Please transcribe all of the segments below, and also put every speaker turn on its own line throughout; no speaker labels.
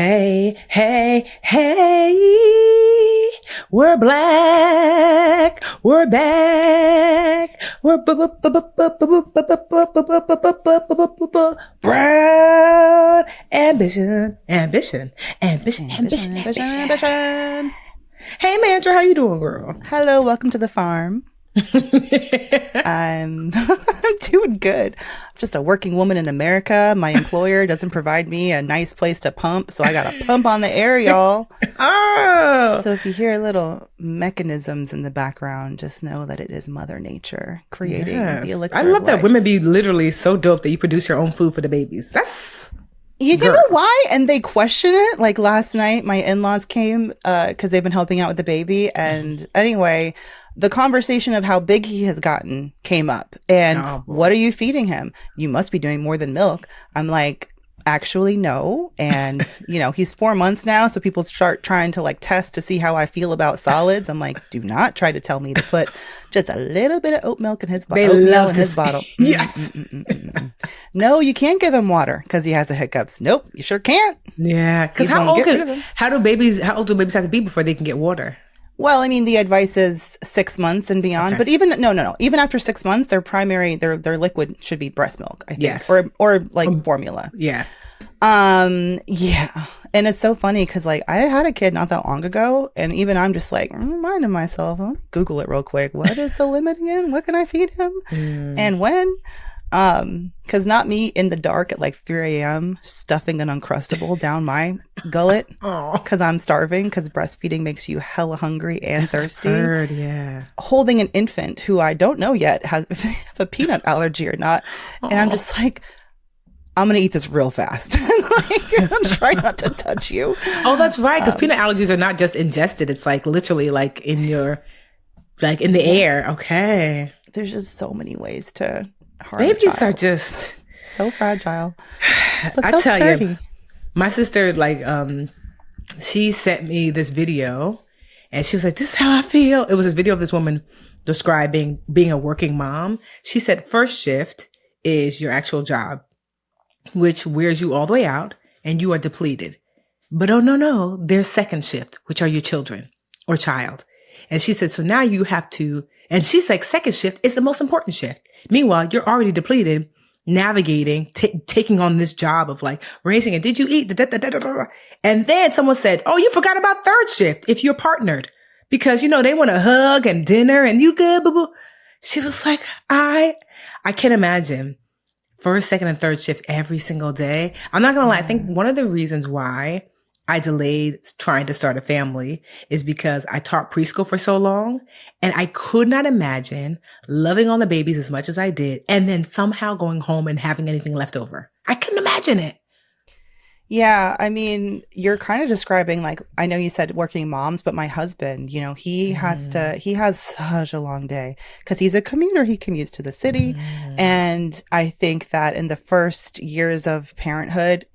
Hey, hey, hey, we're black, we're back, we're brown, ambition, ambition, ambition, ambition, ambition. Hey, Mandra, how you doing, girl?
Hello, welcome to the farm. I'm doing good. I'm just a working woman in America. My employer doesn't provide me a nice place to pump, so I got to pump on the air, y'all.
Oh.
So if you hear little mechanisms in the background, just know that it is Mother Nature creating the elixir
I love
of
that
life.
women be literally so dope that you produce your own food for the babies. That's...
You know why? And they question it. Like last night, my in-laws came because they've been helping out with the baby. And anyway, the conversation of how big he has gotten came up. And what are you feeding him? You must be doing more than milk. I'm like, actually, no. And, you know, he's 4 months now. So people start trying to like test to see how I feel about solids. I'm like, do not try to tell me to put just a little bit of oat milk in his bottle. Oatmeal in his bottle.
Yes.
No, you can't give him water because he has the hiccups. Nope, you sure can't.
Yeah, because how old do babies have to be before they can get water?
Well, I mean, the advice is 6 months and beyond. Okay. But even no, even after 6 months, their liquid should be breast milk, I think, yes. or like formula.
Yeah.
Yeah. And it's so funny because like I had a kid not that long ago, and even I'm just like reminding myself, I'll Google it real quick. What is the limit again? What can I feed him? And when? Because not me in the dark at like 3 a.m. stuffing an Uncrustable down my gullet because I'm starving, because breastfeeding makes you hella hungry and thirsty.
Heard, yeah.
Holding an infant who I don't know yet has a peanut allergy or not. And I'm just like, I'm going to eat this real fast. Like, I'm trying not to touch you.
Oh, that's right. Because peanut allergies are not just ingested. It's like literally like in your, like in the air. Okay.
There's just so many ways to harm
babies are just
so fragile. But
I
so
tell
sturdy.
you, my sister, like, she sent me this video and she was like, this is how I feel. It was this video of this woman describing being a working mom. She said, first shift is your actual job, which wears you all the way out and you are depleted. But oh, no, there's second shift, which are your children or child. And she said, so now you have to, and she's like, second shift is the most important shift. Meanwhile, you're already depleted, navigating, taking on this job of like raising it. Did you eat? And then someone said, oh, you forgot about third shift if you're partnered, because, you know, they want a hug and dinner and you good, boo boo. She was like, I can't imagine first, second, and third shift every single day. I'm not going to lie. I think one of the reasons why I delayed trying to start a family is because I taught preschool for so long and I could not imagine loving on the babies as much as I did and then somehow going home and having anything left over. I couldn't imagine it.
Yeah, I mean, you're kind of describing, like, I know you said working moms, but my husband, you know, he has such a long day because he's a commuter. He commutes to the city. And I think that in the first years of parenthood,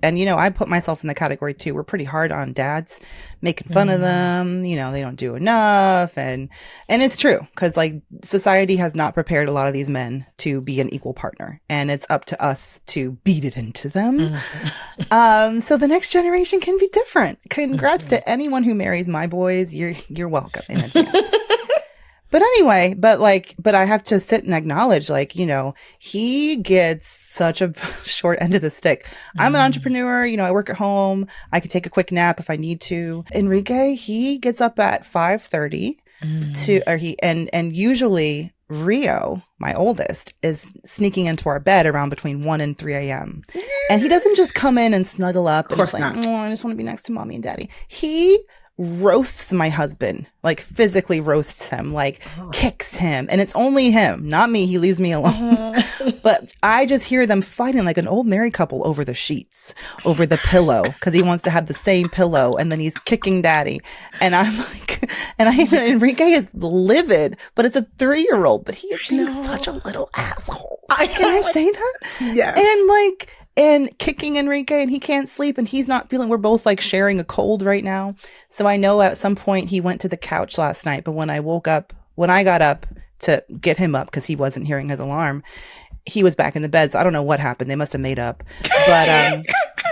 and, you know, I put myself in the category too. We're pretty hard on dads, making fun of them. You know, they don't do enough. And it's true, because like society has not prepared a lot of these men to be an equal partner. And it's up to us to beat it into them. So the next generation can be different. Congrats to anyone who marries my boys. You're welcome in advance. But anyway, but I have to sit and acknowledge, like, you know, he gets such a short end of the stick. I'm an entrepreneur, you know, I work at home. I can take a quick nap if I need to. Enrique, he gets up at 5:30 and usually Rio, my oldest, is sneaking into our bed around between 1 and 3 a.m. And he doesn't just come in and snuggle up.
Of course
and
not.
Oh, I just want to be next to mommy and daddy. He roasts my husband, like physically roasts him, like kicks him, and it's only him, not me. He leaves me alone. But I just hear them fighting like an old married couple over the sheets, over the pillow, because he wants to have the same pillow, and then he's kicking daddy. And I'm like, Enrique is livid, but it's a 3-year-old, but he is being such a little asshole. Can I say that?
Yes.
And kicking Enrique, and he can't sleep, and he's not feeling, we're both like sharing a cold right now. So I know at some point he went to the couch last night, but when I got up to get him up, because he wasn't hearing his alarm, he was back in the bed. So I don't know what happened. They must have made up. But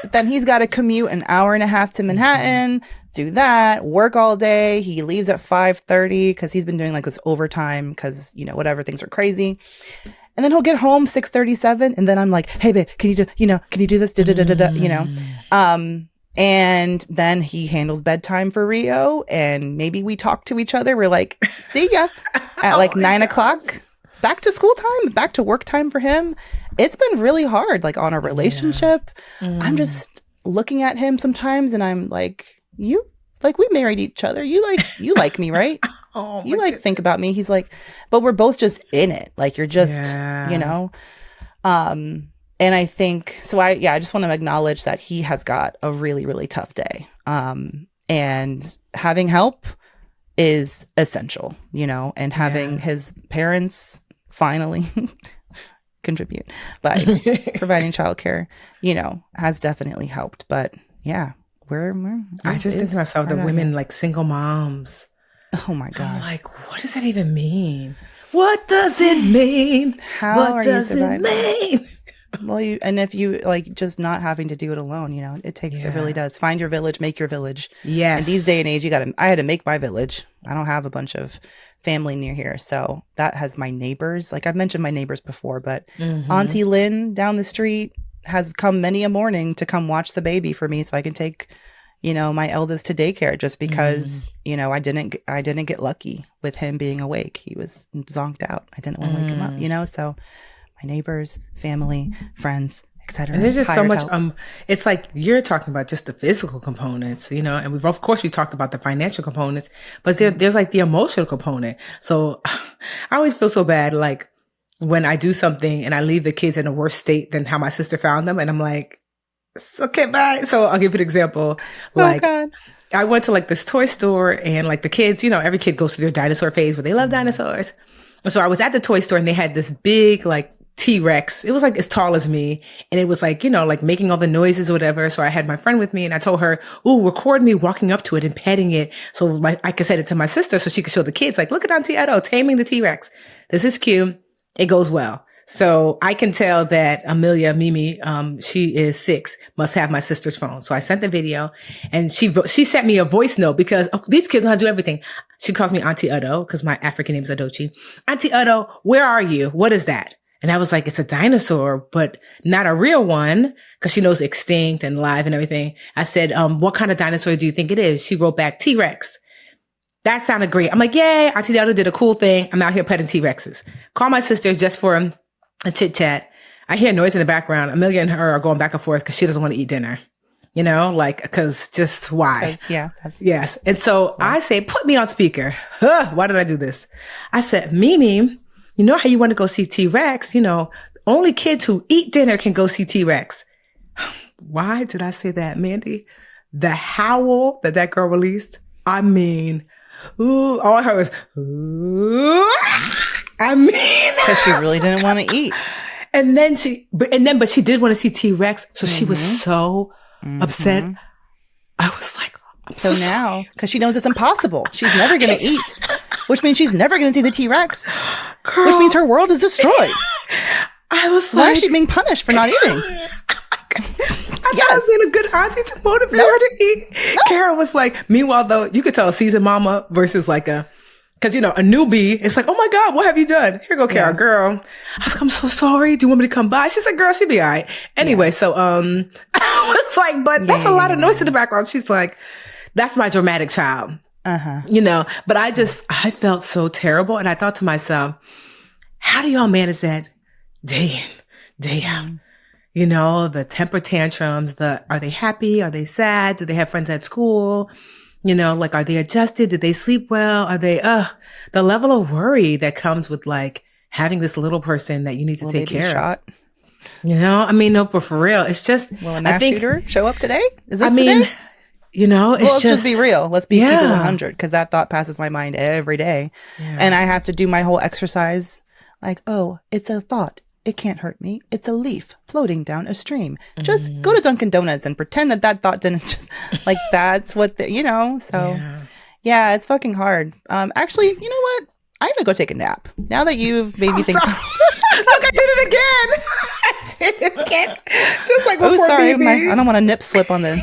But then he's got to commute an hour and a half to Manhattan, do that, work all day. He leaves at 5:30 because he's been doing like this overtime because, you know, whatever, things are crazy. And then he'll get home 6:37, and then I'm like, hey babe, can you do this? You know? And then he handles bedtime for Rio, and maybe we talk to each other. We're like, see ya at like 9 o'clock. Back to school time, back to work time for him. It's been really hard, like on a relationship. I'm just looking at him sometimes, and I'm like, you like, we married each other. You like me, right? You like goodness. Think about me. He's like, but we're both just in it. Like you're just, you know. And I think so. I just want to acknowledge that he has got a really, really tough day. And having help is essential, you know, and having his parents finally contribute by providing childcare, you know, has definitely helped. But yeah,
I just think to myself, the women like single moms.
Oh my God.
I'm like, what does that even mean? What does it mean?
How are you surviving? Well, if you like just not having to do it alone, you know, it really does. Find your village, make your village.
Yes.
And these day and age, I had to make my village. I don't have a bunch of family near here. So that has my neighbors. Like I've mentioned my neighbors before, but Auntie Lynn down the street has come many a morning to come watch the baby for me so I can take, you know, my eldest to daycare just because, you know, I didn't get lucky with him being awake. He was zonked out. I didn't want to wake him up, you know, so my neighbors, family, friends, etc.
And there's just so much, it's like you're talking about just the physical components, you know, and we talked about the financial components, but there's like the emotional component. So I always feel so bad, like when I do something and I leave the kids in a worse state than how my sister found them. And I'm like, okay, bye. So I'll give you an example. Like, I went to like this toy store and like the kids, you know, every kid goes through their dinosaur phase where they love dinosaurs. And so I was at the toy store and they had this big like T-Rex. It was like as tall as me. And it was like, you know, like making all the noises or whatever. So I had my friend with me and I told her, ooh, record me walking up to it and petting it. So I could send it to my sister so she could show the kids, like, look at Auntie Edo taming the T-Rex. This is cute. It goes well. So I can tell that Amelia, Mimi, she is 6, must have my sister's phone. So I sent the video and she sent me a voice note because these kids know how to do everything. She calls me Auntie Edo because my African name is Adochi. Auntie Edo, where are you? What is that? And I was like, it's a dinosaur, but not a real one because she knows extinct and live and everything. I said, what kind of dinosaur do you think it is? She wrote back, T-Rex. That sounded great. I'm like, yay, Auntie Edo did a cool thing. I'm out here petting T-Rexes. Call my sister just for a chit chat. I hear noise in the background. Amelia and her are going back and forth because she doesn't want to eat dinner. You know, like, because just why? Yes. And so I say, put me on speaker. Why did I do this? I said, Mimi, you know how you want to go see T-Rex? You know, only kids who eat dinner can go see T-Rex. Why did I say that, Mandi? The howl that girl released. I mean, ooh, all I heard was, ooh. I mean,
because she really didn't want to eat.
But she did want to see T-Rex. So she was so upset. I was like,
so now, because she knows it's impossible. She's never going to eat, which means she's never going to see the T-Rex, which means her world is destroyed.
I was
like, why is she being punished for not eating?
I thought I was being a good auntie to motivate her to eat. Kara was like, meanwhile, though, you could tell a seasoned mama versus like because, you know, a newbie, it's like, oh my God, what have you done? Here go, Kara, girl. I was like, I'm so sorry. Do you want me to come by? She said, girl, she'll be all right. Anyway, so I was like, but that's a lot of noise in the background. She's like, that's my dramatic child. You know, but I felt so terrible. And I thought to myself, how do y'all manage that day in, day out? You know, the temper tantrums, are they happy? Are they sad? Do they have friends at school? You know, like, are they adjusted? Did they sleep well? Are they, the level of worry that comes with like having this little person that you need to take care of. You know, I mean, no, but for real, it's just,
will a mass shooter show up today? Is this
today? You know, it's
let's just be real. Let's be people 100 because that thought passes my mind every day. And I have to do my whole exercise like, oh, it's a thought. It can't hurt me. It's a leaf floating down a stream. Just go to Dunkin' Donuts and pretend that thought didn't just like that's what you know. So yeah, it's fucking hard. Actually, you know what? I'm gonna go take a nap now that you've made me think.
Look, I did it again. I did it again. Just like,
oh,
poor
sorry,
baby.
I don't want to nip slip on the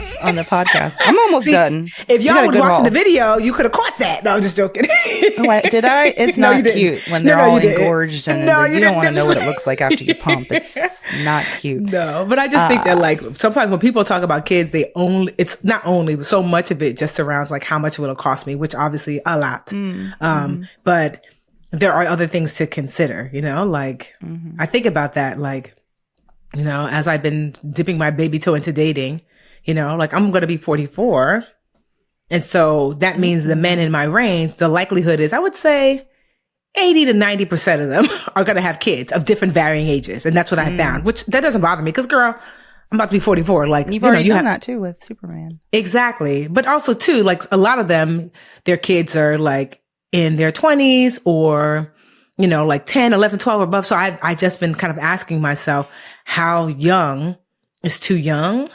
podcast. I'm almost done.
If
You
y'all
got a
was
good
watching
haul.
the video, you could have caught that. No, I'm just joking.
Did I? It's
No, you
not
didn't.
cute when
No,
they're
no,
all
you didn't.
engorged and
No,
you
you
don't want to
didn't.
know what it looks like after you pump. It's not cute.
No, but I just think that like sometimes when people talk about kids, it's not only, but so much of it just surrounds like how much it will cost me, which obviously a lot. But there are other things to consider, you know, like I think about that, like, you know, as I've been dipping my baby toe into dating, you know, like I'm going to be 44. And so that means the men in my range, the likelihood is I would say 80 to 90% of them are going to have kids of different varying ages. And that's what I found, which that doesn't bother me because, girl, I'm about to be 44. Like,
You've already done that too with Superman.
Exactly. But also too, like a lot of them, their kids are like in their 20s or, you know, like 10, 11, 12 or above. So I've just been kind of asking myself how young is too young.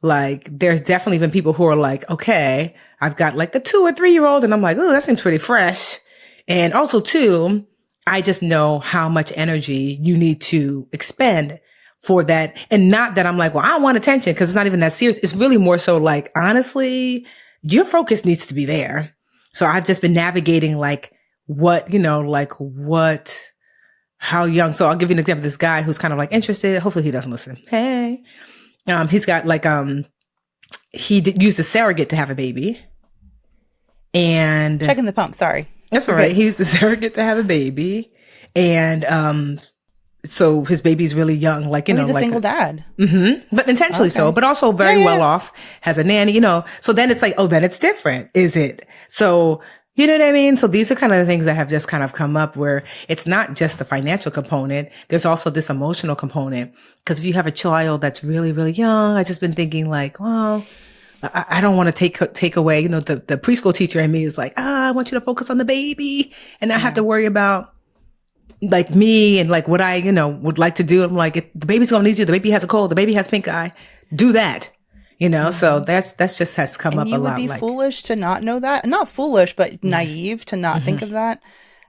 Like there's definitely been people who are like, okay, I've got like a 2 or 3 year old and I'm like, oh, that seems pretty fresh. And also too, I just know how much energy you need to expend for that. And not that I'm like, well, I want attention because it's not even that serious. It's really more so like, honestly, your focus needs to be there. So I've just been navigating like what, you know, like how young. So I'll give you an example of this guy who's kind of like interested. Hopefully he doesn't listen. Hey, he's got like, used a surrogate to have a baby and
checking the pump. Sorry.
That's all right. He used a surrogate to have a baby. And, so his baby's really young, like, you know,
he's a
like
single dad.
But intentionally so, but also very well off, has a nanny, you know, so then it's like, oh, then it's different. Is it? So, you know what I mean? So these are kind of the things that have just kind of come up where it's not just the financial component. There's also this emotional component. Cause if you have a child that's really, really young, I've just been thinking like, well, I don't want to take away, you know, the preschool teacher in me is like, I want you to focus on the baby and not have to worry about like me and like what I, you know, would like to do. I'm like, if the baby's going to need you. The baby has a cold. The baby has pink eye. Do that, you know? So that's just has come up a lot.
You would be foolish to not know that. Not foolish, but naive to not think of that.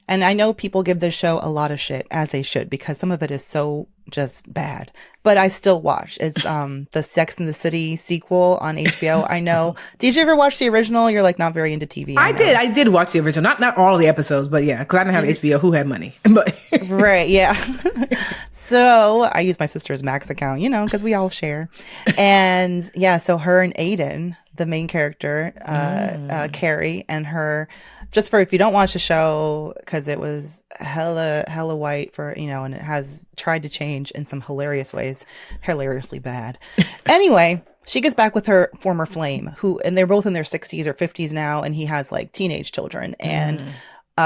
And I know people give this show a lot of shit, as they should, because some of it is so just bad. But I still watch. It's the Sex and the City sequel on HBO. I know. Did you ever watch the original? You're like not very into TV.
I did watch the original. Not all the episodes, but yeah, because I didn't have HBO. Who had money? But
right, yeah. So I use my sister's Max account, you know, because we all share. And yeah, so her and Aiden, the main character, Carrie, and her. Just for if you don't watch the show, because it was hella white for, you know, and it has tried to change in some hilarious ways, hilariously bad. Anyway, she gets back with her former flame, and they're both in their 60s or 50s now, and he has like teenage children. And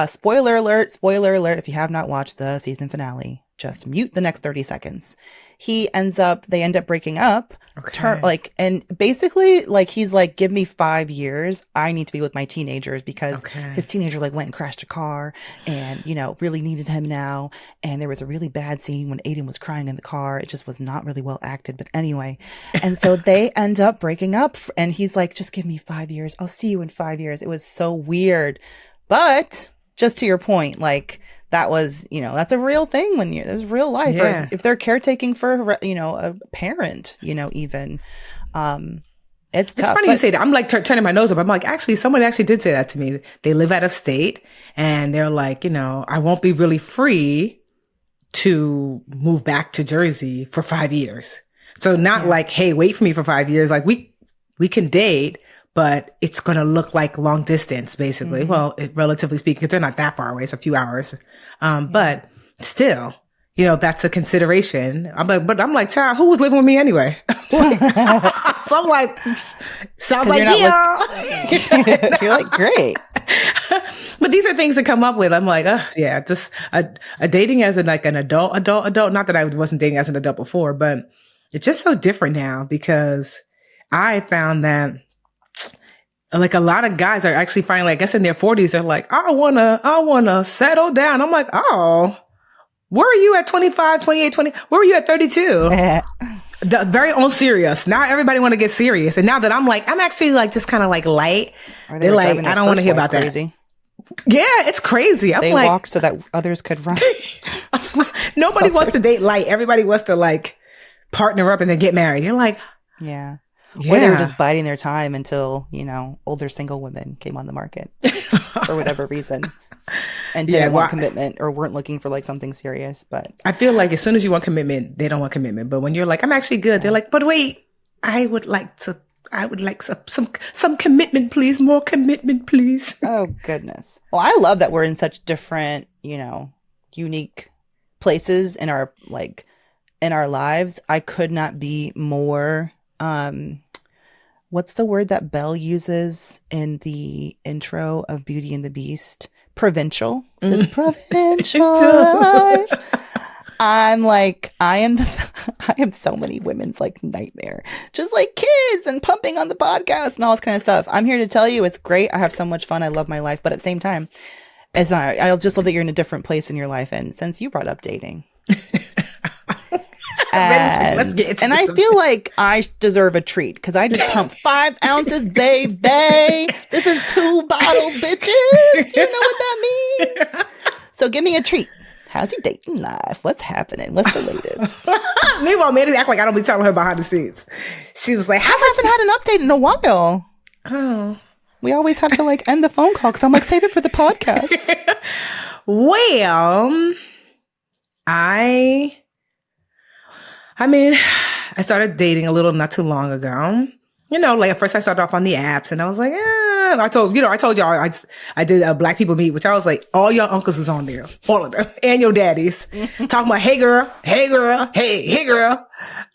spoiler alert, if you have not watched the season finale, just mute the next 30 seconds. They end up breaking up.
Okay.
And basically, like, he's like, give me 5 years. I need to be with my teenagers because his teenager like went and crashed a car and, you know, really needed him now. And there was a really bad scene when Aiden was crying in the car. It just was not really well acted. But anyway, and so they end up breaking up and he's like, just give me 5 years. I'll see you in 5 years. It was so weird. But just to your point, like, that was, you know, that's a real thing when there's real life.
Yeah.
Or if they're caretaking for, you know, a parent, you know, even, it's tough.
It's funny you say that. I'm like turning my nose up. I'm like, actually, someone actually did say that to me. They live out of state and they're like, you know, I won't be really free to move back to Jersey for 5 years. So not like, hey, wait for me for 5 years. Like we can date, but it's going to look like long distance, basically. Well, relatively speaking, because they're not that far away. It's a few hours. But still, you know, that's a consideration. I'm like, child, who was living with me anyway? So I'm like, sounds like deal.
You're like, great.
But these are things to come up with. I'm like, yeah, just a dating as an adult. Not that I wasn't dating as an adult before, but it's just so different now because I found that like a lot of guys are actually finally, I guess in their 40s, they're like, I wanna settle down. I'm like, oh, where were you at 25, 28, 20? Where were you at 32? The very own serious. Now everybody want to get serious. And now that I'm like, I'm actually like just kind of like light. They're like, I don't want to hear about crazy. That. Yeah, it's crazy.
They walked so that others could run.
Nobody wants to date light. Everybody wants to like partner up and then get married. You're like,
Yeah.
yeah.
Or they were just biding their time until, older single women came on the market for whatever reason and didn't want commitment or weren't looking for like something serious. But
I feel like as soon as you want commitment, they don't want commitment. But when you're like, I'm actually good, they're like, but wait, I would like some commitment, please. More commitment, please.
Oh, goodness. Well, I love that we're in such different, unique places in our lives. I could not be more, what's the word that Belle uses in the intro of Beauty and the Beast? Provincial. This provincial life. I'm like, I am so many women's like nightmare. Just like kids and pumping on the podcast and all this kind of stuff. I'm here to tell you it's great. I have so much fun. I love my life. But at the same time, it's not. I just love that you're in a different place in your life. And since you brought up dating. And I feel like I deserve a treat because I just pumped 5 ounces, baby. This is 2 bottle bitches. You know what that means? So give me a treat. How's your dating life? What's happening? What's the latest?
Meanwhile, Mandy act like I don't be telling her behind the scenes. She was like,
I haven't had an update in a while.
Oh.
We always have to like end the phone call because I'm like, save it for the podcast.
Well, I started dating a little not too long ago. Like at first I started off on the apps and I was like, I told y'all I did a Black people meet, which I was like, all your uncles is on there, all of them, and your daddies, talking about, hey girl, hey girl.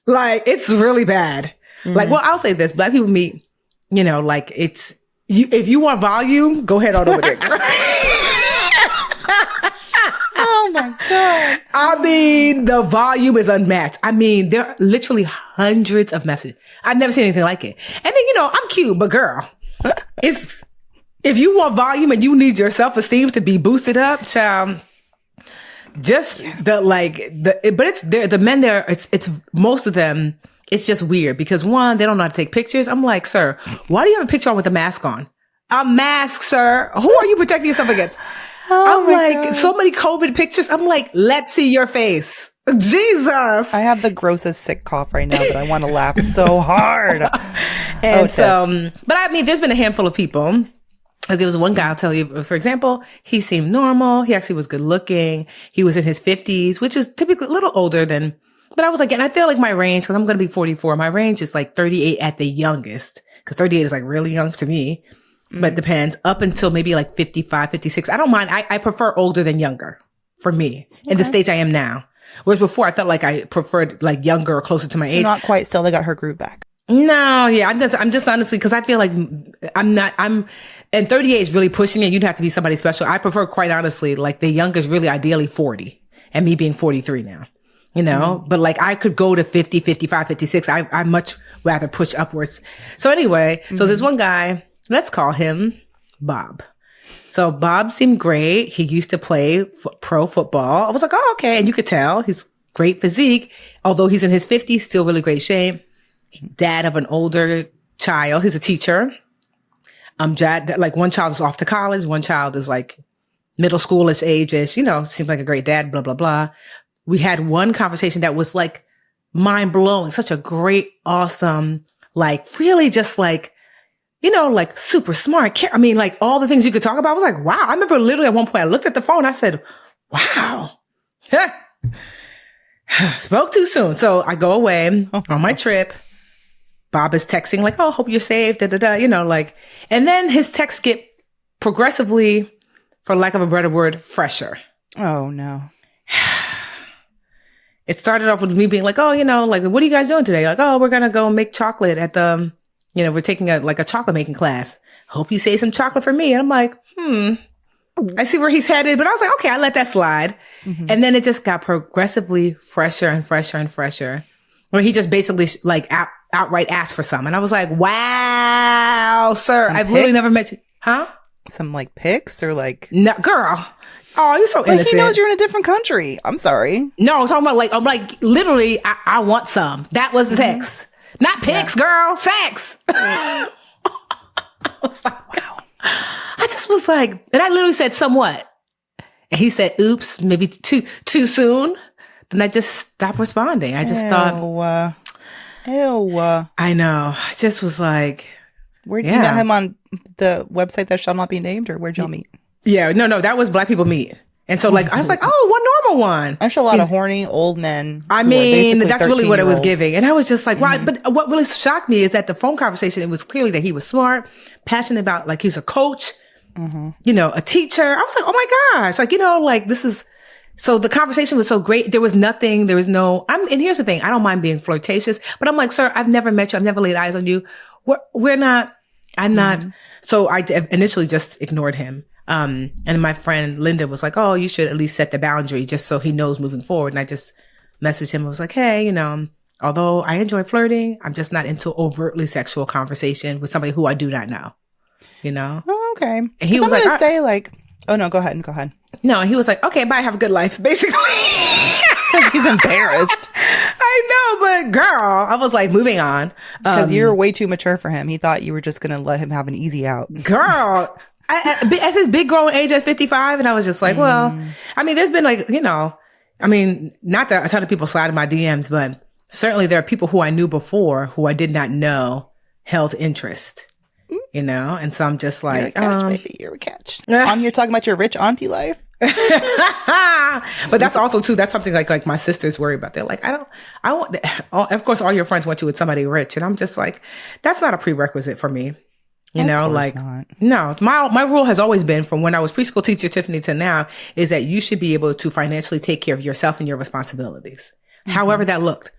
Like, it's really bad. Like, well, I'll say this, Black people meet, like it's, if you want volume, go ahead on over there.
Oh my God.
I mean, the volume is unmatched. I mean, there are literally hundreds of messages. I've never seen anything like it. And then, I'm cute, but girl, if you want volume and you need your self-esteem to be boosted up, child, just the men there, it's most of them, it's just weird because one, they don't know how to take pictures. I'm like, sir, why do you have a picture on with a mask on? A mask, sir. Who are you protecting yourself against? I'm like, God. So many COVID pictures. I'm like, let's see your face. Jesus.
I have the grossest sick cough right now, but I want to laugh so hard.
And but I mean, there's been a handful of people. Like there was one guy, I'll tell you, for example, he seemed normal. He actually was good looking. He was in his 50s, which is typically a little older than, but I was like, and I feel like my range, because I'm going to be 44, my range is like 38 at the youngest, because 38 is like really young to me. But depends up until maybe like 55, 56. I don't mind. I prefer older than younger for me in the stage I am now. Whereas before I felt like I preferred like younger or closer to my age.
Not quite still. They got her group back.
No. Yeah. I'm just honestly, cause I feel like and 38 is really pushing it. You'd have to be somebody special. I prefer quite honestly, like the youngest really ideally 40 and me being 43 now, but like I could go to 50, 55, 56. I much rather push upwards. So anyway, so there's one guy. Let's call him Bob. So Bob seemed great. He used to play pro football. I was like, oh, okay. And you could tell he's great physique. Although he's in his 50s, still really great shape. Dad of an older child. He's a teacher. Like one child is off to college. One child is like middle schoolish ages. Seems like a great dad, blah, blah, blah. We had one conversation that was like mind blowing. Such a great, awesome, like really just like, like super smart. I mean, like all the things you could talk about. I was like, wow. I remember literally at one point I looked at the phone. I said, wow. Spoke too soon. So I go away on my trip. Bob is texting like, oh, hope you're safe. Da, da, da, like, and then his texts get progressively, for lack of a better word, fresher.
Oh no.
It started off with me being like, oh, like, what are you guys doing today? Like, oh, we're going to go make chocolate at the, we're taking a chocolate making class. Hope you save some chocolate for me. And I'm like, I see where he's headed. But I was like, okay, I let that slide. Mm-hmm. And then it just got progressively fresher and fresher and fresher. Where he just basically like outright asked for some. And I was like, wow, sir, I've literally never met you. Huh?
Some like pics or like.
No, girl. Oh, you're so innocent.
He knows you're in a different country. I'm sorry.
No, I'm talking about I'm like, literally, I want some. That was the text. Not pics, girl. Sex. I was like, wow. I just was like, and I literally said, somewhat. And he said, oops, maybe too soon. then I just stopped responding. I just thought,
ew.
I know. I just was like,
Where you met him on the website that shall not be named, or where'd y'all meet?
Yeah, no, that was Black People Meet. And so like, I was like, oh, one normal one.
I'm sure a lot of horny old men.
I mean, that's really what it was giving. And I was just like, wow. But what really shocked me is that the phone conversation, it was clearly that he was smart, passionate about, like, he's a coach, you know, a teacher. I was like, oh my gosh. Like, you know, like this is, so the conversation was so great. There was nothing, there was no, and here's the thing. I don't mind being flirtatious, but I'm like, sir, I've never met you. I've never laid eyes on you. We're not, I'm not. So I initially just ignored him. And my friend Linda was like, oh, you should at least set the boundary just so he knows moving forward. And I just messaged him. I was like, hey, you know, although I enjoy flirting, I'm just not into overtly sexual conversation with somebody who I do not know, you know?
Oh, okay.
And he was
like,
say
like, oh no, go ahead.
No, he was like, okay, bye. Have a good life, basically.
Because he's embarrassed.
I know, but girl, I was like, moving on.
Because you're way too mature for him. He thought you were just going to let him have an easy out.
Girl. At his big grown age at 55, and I was just like, well, I mean, there's been like, you know, I mean, not that a ton of people slide in my DMs, but certainly there are people who I knew before who I did not know held interest, you know? And so I'm just like,
you're a catch, baby. You're a catch. You're talking about your rich auntie life?
But that's also too, that's something like my sisters worry about. They're like, I want, of course, all your friends want you with somebody rich. And I'm just like, that's not a prerequisite for me. You know, like, no, my rule has always been from when I was preschool teacher, Tiffany, to now is that you should be able to financially take care of yourself and your responsibilities. However that looked.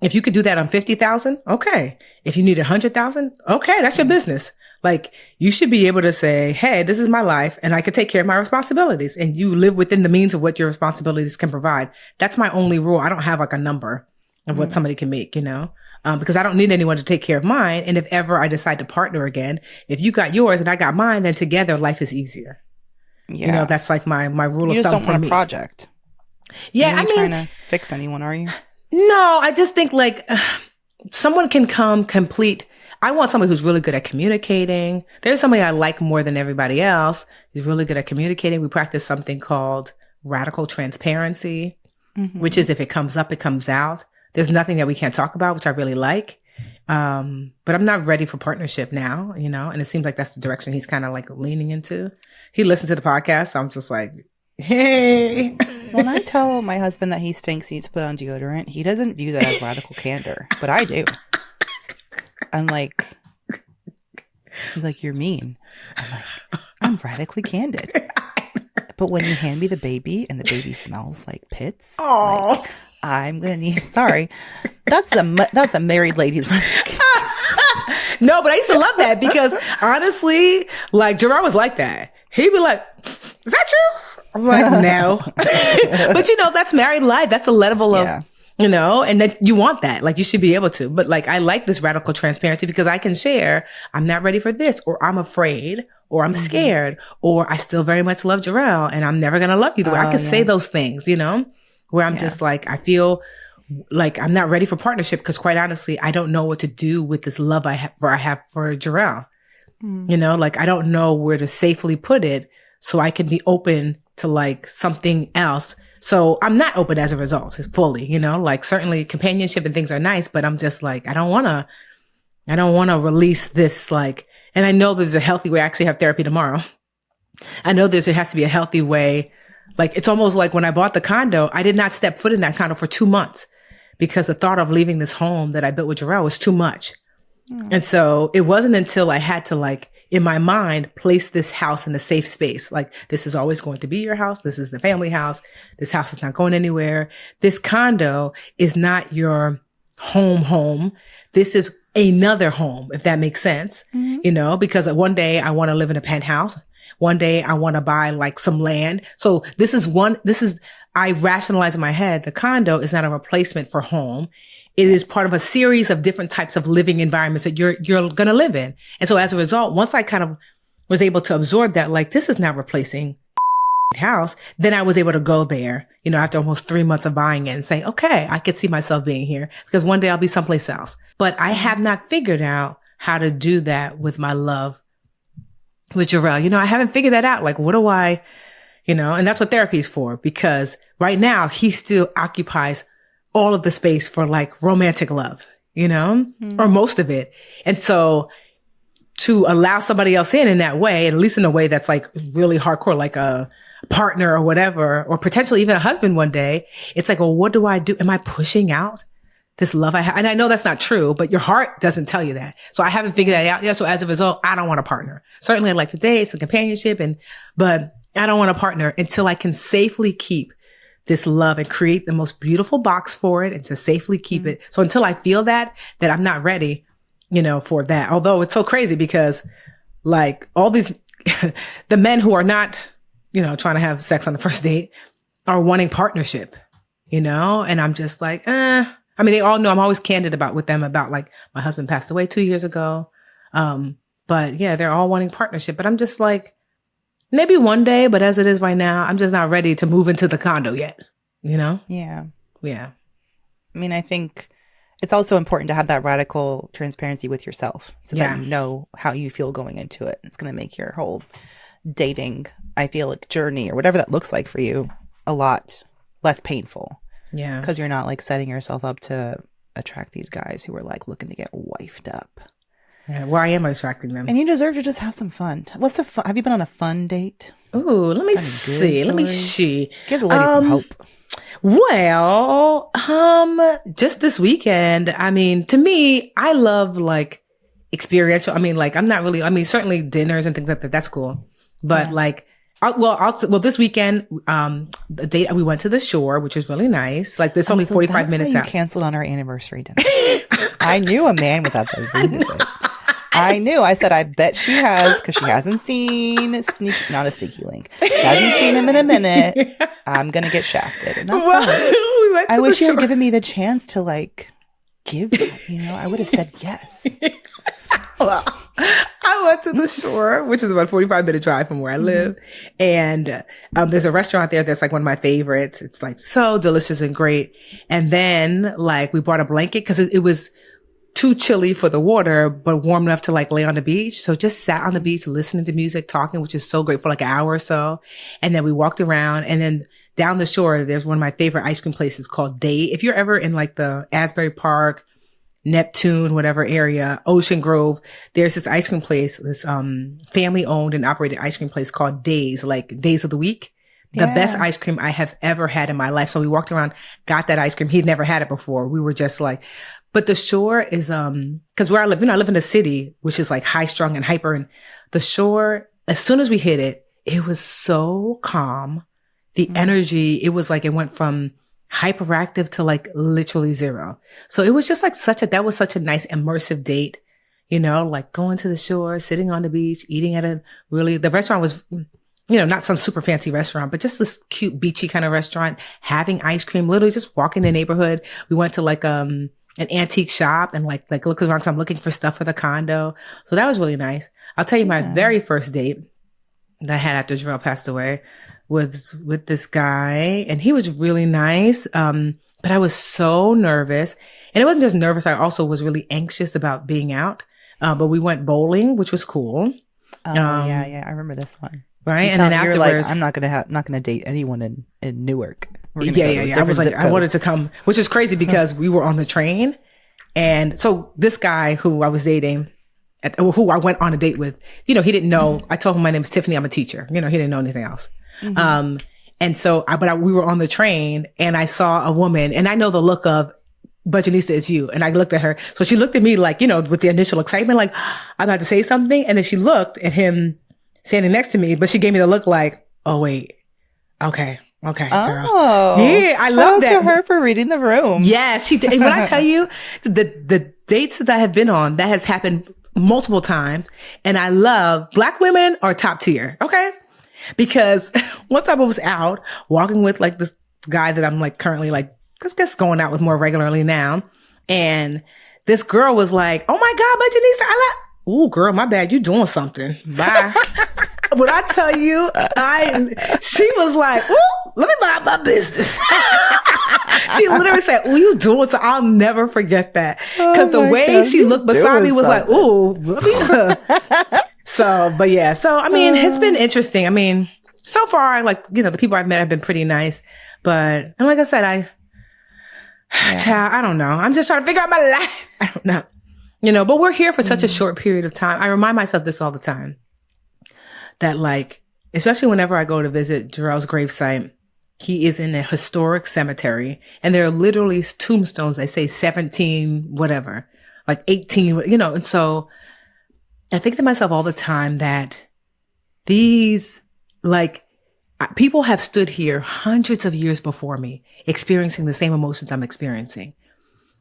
If you could do that on 50,000, okay. If you need 100,000, okay, that's your business. Like, you should be able to say, hey, this is my life and I can take care of my responsibilities, and you live within the means of what your responsibilities can provide. That's my only rule. I don't have like a number of what somebody can make, you know? Because I don't need anyone to take care of mine. And if ever I decide to partner again, if you got yours and I got mine, then together life is easier. Yeah. You know, that's like my rule of thumb for me. You just don't want
a project.
Yeah,
I mean, trying to fix anyone, are you?
No, I just think like someone can come complete. I want somebody who's really good at communicating. There's somebody I like more than everybody else. He's really good at communicating. We practice something called radical transparency, which is if it comes up, it comes out. There's nothing that we can't talk about, which I really like. But I'm not ready for partnership now, you know, and it seems like that's the direction he's kind of like leaning into. He listens to the podcast. So I'm just like, hey.
When I tell my husband that he stinks, he needs to put on deodorant, he doesn't view that as radical candor, but I do. I'm like, he's like, you're mean. I'm like, I'm radically candid. But when you hand me the baby and the baby smells like pits, like, I'm gonna need. Sorry, that's a married lady's. No,
but I used to love that because honestly, like Gerard was like that. He'd be like, "Is that you?" I'm like, "No," but you know, that's married life. That's the level of, you know, and that you want that. Like you should be able to. But like, I like this radical transparency because I can share. I'm not ready for this, or I'm afraid, or I'm scared, or I still very much love Jarrell, and I'm never gonna love you the way I can say those things. You know. Where I'm just like, I feel like I'm not ready for partnership because quite honestly, I don't know what to do with this love I have for Jarrell. You know, like I don't know where to safely put it so I can be open to like something else. So I'm not open as a result fully, you know, like certainly companionship and things are nice, but I'm just like, I don't want to release this like, and I know there's a healthy way. I actually have therapy tomorrow. I know there has to be a healthy way. Like, it's almost like when I bought the condo, I did not step foot in that condo for 2 months because the thought of leaving this home that I built with Jarrell was too much. And so it wasn't until I had to like, in my mind, place this house in a safe space. Like, this is always going to be your house. This is the family house. This house is not going anywhere. This condo is not your home. This is another home, if that makes sense, you know, because one day I want to live in a penthouse. One day I want to buy like some land. So I rationalize in my head, the condo is not a replacement for home. It is part of a series of different types of living environments that you're going to live in. And so as a result, once I kind of was able to absorb that, like, this is not replacing house, then I was able to go there, you know, after almost 3 months of buying it and saying, okay, I could see myself being here because one day I'll be someplace else. But I have not figured out how to do that with my love with Jarrell. You know, I haven't figured that out. Like, what do I, and that's what therapy is for, because right now he still occupies all of the space for like romantic love, or most of it. And so to allow somebody else in that way, and at least in a way that's like really hardcore, like a partner or whatever, or potentially even a husband one day, it's like, well, what do I do? Am I pushing out this love I have? And I know that's not true, but your heart doesn't tell you that. So I haven't figured that out yet. So as a result, I don't want a partner. Certainly I'd like to date, some companionship, but I don't want a partner until I can safely keep this love and create the most beautiful box for it and to safely keep it. So until I feel that I'm not ready, for that. Although it's so crazy because like all these, the men who are not, trying to have sex on the first date are wanting partnership, and I'm just like, I mean, they all know I'm always candid with them about like my husband passed away 2 years ago. But yeah, they're all wanting partnership, but I'm just like, maybe one day, but as it is right now, I'm just not ready to move into the condo yet, Yeah.
Yeah. I mean, I think it's also important to have that radical transparency with yourself so that you know how you feel going into it. It's going to make your whole dating, I feel like, journey or whatever that looks like for you a lot less painful.
Yeah.
Because you're not like setting yourself up to attract these guys who are like looking to get wifed up.
Yeah, why am I attracting them?
And you deserve to just have some fun. What's the fun? Have you been on a fun date?
Ooh, let me see. Let me see.
Give the ladies some hope.
Well, just this weekend, I mean, to me, I love like experiential. I mean, like, I'm not really, I mean, certainly dinners and things like that. That's cool. But like, this weekend, the date, we went to the shore, which is really nice. Like, there's only 45 minutes out.
You canceled on our anniversary dinner. I knew a man without the reason. I knew. I said, I bet she has, because she hasn't seen not a sneaky link. She hasn't seen him in a minute. I'm going to get shafted. And that's fine. I wish you had given me the chance to like give that, I would have said yes.
Well, I went to the shore, which is about a 45-minute drive from where I live. And there's a restaurant there that's like one of my favorites. It's like so delicious and great. And then like we bought a blanket because it was too chilly for the water, but warm enough to like lay on the beach. So just sat on the beach, listening to music, talking, which is so great, for like an hour or so. And then we walked around, and then down the shore, there's one of my favorite ice cream places called Day. If you're ever in like the Asbury Park, Neptune, whatever area, Ocean Grove, there's this ice cream place, this family owned and operated ice cream place called Days, like Days of the Week. The best ice cream I have ever had in my life. So we walked around, got that ice cream. He'd never had it before. We were just like, but the shore is, cause where I live, I live in a city, which is like high strung and hyper. And the shore, as soon as we hit it, it was so calm. The energy, it was like, it went from hyperactive to like literally zero. So it was just like that was such a nice immersive date, like going to the shore, sitting on the beach, eating at the restaurant was, not some super fancy restaurant, but just this cute beachy kind of restaurant, having ice cream, literally just walking the neighborhood. We went to like, an antique shop and like looking around, 'cause I'm looking for stuff for the condo. So that was really nice. I'll tell you my very first date that I had after Jarrell passed away was with this guy, and he was really nice. But I was so nervous, and it wasn't just nervous. I also was really anxious about being out. But we went bowling, which was cool.
Oh yeah. I remember this one.
Right. And then afterwards,
like, I'm not going to date anyone in Newark.
Yeah. I was like, I wanted to come, which is crazy because we were on the train. And so this guy who I was dating, who I went on a date with, he didn't know. I told him my name is Tiffany. I'm a teacher. He didn't know anything else. And so, we were on the train, and I saw a woman, and I know the look of, but Janisa, it's you. And I looked at her. So she looked at me like, with the initial excitement, like I'm about to say something. And then she looked at him standing next to me, but she gave me the look like, oh wait, okay, girl. Yeah, I love that.
To her for reading the room.
Yes, she did. And when I tell you the dates that I have been on, that has happened multiple times. And I love Black women are top tier. Okay. Because one time I was out walking with like this guy that I'm like currently like, I guess going out with more regularly now. And this girl was like, oh my God, but Janisa, ooh, girl, my bad. You doing something. Bye. When I tell you, she was like, ooh, let me mind my business. She literally said, ooh, you doing something. I'll never forget that. Because the way she looked beside me was like, ooh, let me. So, but yeah. So, I mean, it's been interesting. I mean, so far, like, you know, the people I've met have been pretty nice. But, and like I said, child, I don't know. I'm just trying to figure out my life. I don't know. You know, but we're here for such a short period of time. I remind myself this all the time. That, like, especially whenever I go to visit Jarrell's gravesite, he is in a historic cemetery, and there are literally tombstones that say 17, whatever, like 18, you know. And so I think to myself all the time that these, like, people have stood here hundreds of years before me, experiencing the same emotions I'm experiencing.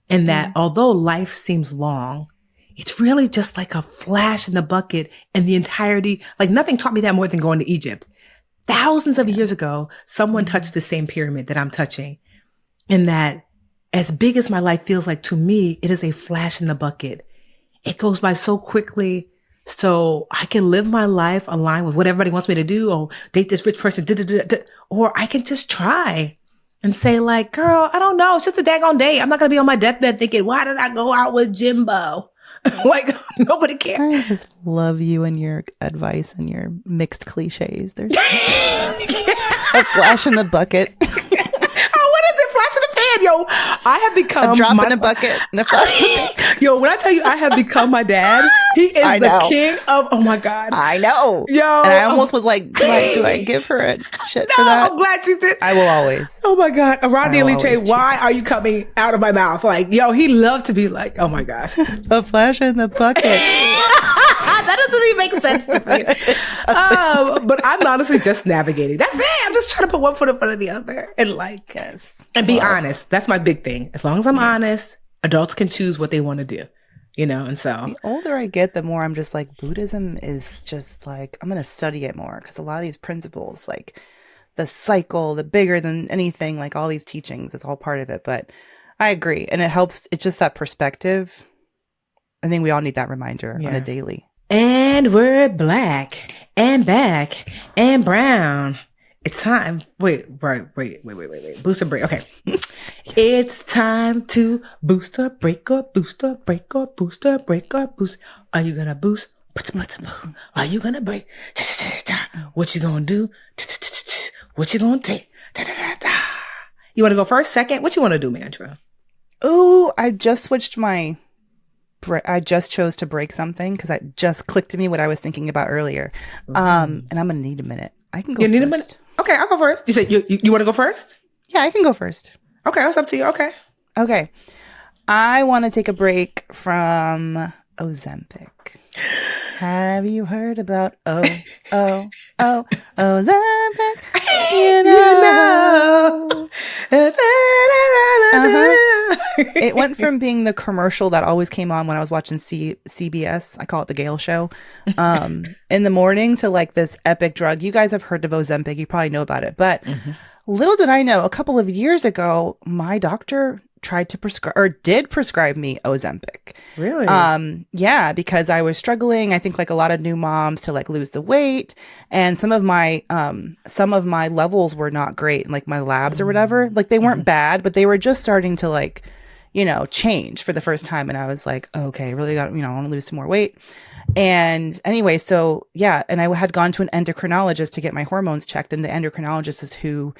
And that although life seems long, it's really just like a flash in the bucket, and the entirety, like, nothing taught me that more than going to Egypt. Thousands of years ago, someone touched the same pyramid that I'm touching. And that as big as my life feels like to me, it is a flash in the bucket. It goes by so quickly. So I can live my life aligned with what everybody wants me to do, or date this rich person, or I can just try and say, like, girl, I don't know. It's just a daggone day. I'm not going to be on my deathbed thinking, why did I go out with Jimbo? Like, nobody cares.
I just love you and your advice and your mixed cliches. There's a flash in the bucket.
Oh, what is it? Flash in the pan, yo. I have become
a drop in a bucket and a flash in the pan.
Yo, when I tell you I have become my dad, he is the king of, oh my God.
I know.
Yo.
And I almost was like, do I give her a shit for that?
I'm glad you did.
I will always.
Oh my God. Around Daily Trade, why are you coming out of my mouth? Like, yo, he loved to be like, oh my gosh.
A flash in the bucket.
That doesn't even make sense to me. But I'm honestly just navigating. That's it. I'm just trying to put one foot in front of the other and, like, and be honest. That's my big thing. As long as I'm honest, adults can choose what they want to do, you know? And so
the older I get, the more I'm just like, Buddhism is just like, I'm going to study it more, because a lot of these principles, like the cycle, the bigger than anything, like all these teachings, it's all part of it. But I agree. And it helps. It's just that perspective. I think we all need that reminder on a daily.
And we're black and back and brown. It's time. Wait. Boost or break. Okay. It's time to boost or break or boost or break or boost or break or boost. Are you going to boost? Are you going to break? What you going to do? What you going to take? You want to go first, second? What you want to do, Mandra?
Oh, I just switched I just chose to break something because it just clicked to me what I was thinking about earlier. And I'm going to need a minute. I can go first. Need a minute?
Okay, I'll go first. You said you want to go first?
Yeah, I can go first.
Okay, it's up to you. Okay.
I want to take a break from Ozempic. Have you heard about Ozempic? You know. It went from being the commercial that always came on when I was watching CBS. I call it the Gale Show. In the morning to like this epic drug. You guys have heard of Ozempic. You probably know about it. But little did I know, a couple of years ago, my doctor tried to prescribe or did prescribe me Ozempic.
Really?
Yeah, because I was struggling, I think like a lot of new moms, to like lose the weight, and some of my levels were not great, like my labs or whatever. Like they weren't bad, but they were just starting to like, you know, change for the first time, and I was like, okay, really got, you know, I want to lose some more weight. And anyway, so yeah, and I had gone to an endocrinologist to get my hormones checked, and the endocrinologist is who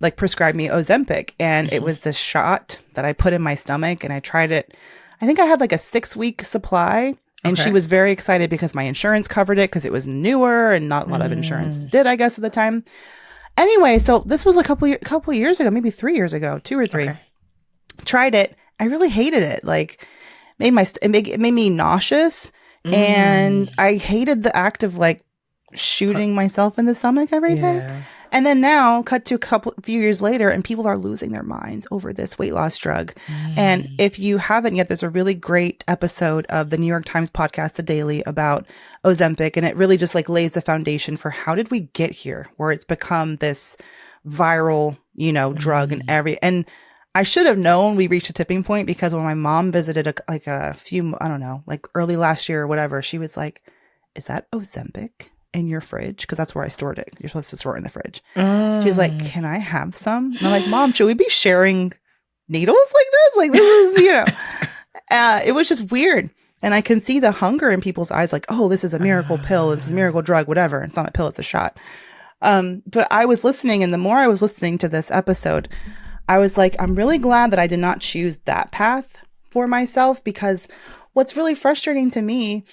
like prescribed me Ozempic, and it was this shot that I put in my stomach, and I tried it. I think I had like a 6-week supply, and she was very excited because my insurance covered it because it was newer and not a lot of insurances did, I guess, at the time. Anyway, so this was a couple years ago, maybe 3 years ago, 2 or 3. Okay. Tried it. I really hated it. Like it made me nauseous, and I hated the act of like shooting myself in the stomach every day. And then now, cut to a few years later, and people are losing their minds over this weight loss drug. And if you haven't yet, there's a really great episode of the New York Times podcast, The Daily, about Ozempic. And it really just like lays the foundation for how did we get here, where it's become this viral, you know, drug and I should have known we reached a tipping point, because when my mom visited a few, I don't know, like early last year or whatever, she was like, is that Ozempic in your fridge? Because that's where I stored it. You're supposed to store it in the fridge. She's like, can I have some? And I'm like, Mom, should we be sharing needles like this? Like, this is, you know, it was just weird. And I can see the hunger in people's eyes, like, oh, this is a miracle pill. This is a miracle drug, whatever. It's not a pill, it's a shot. But I was listening, and the more I was listening to this episode, I was like, I'm really glad that I did not choose that path for myself, because what's really frustrating to me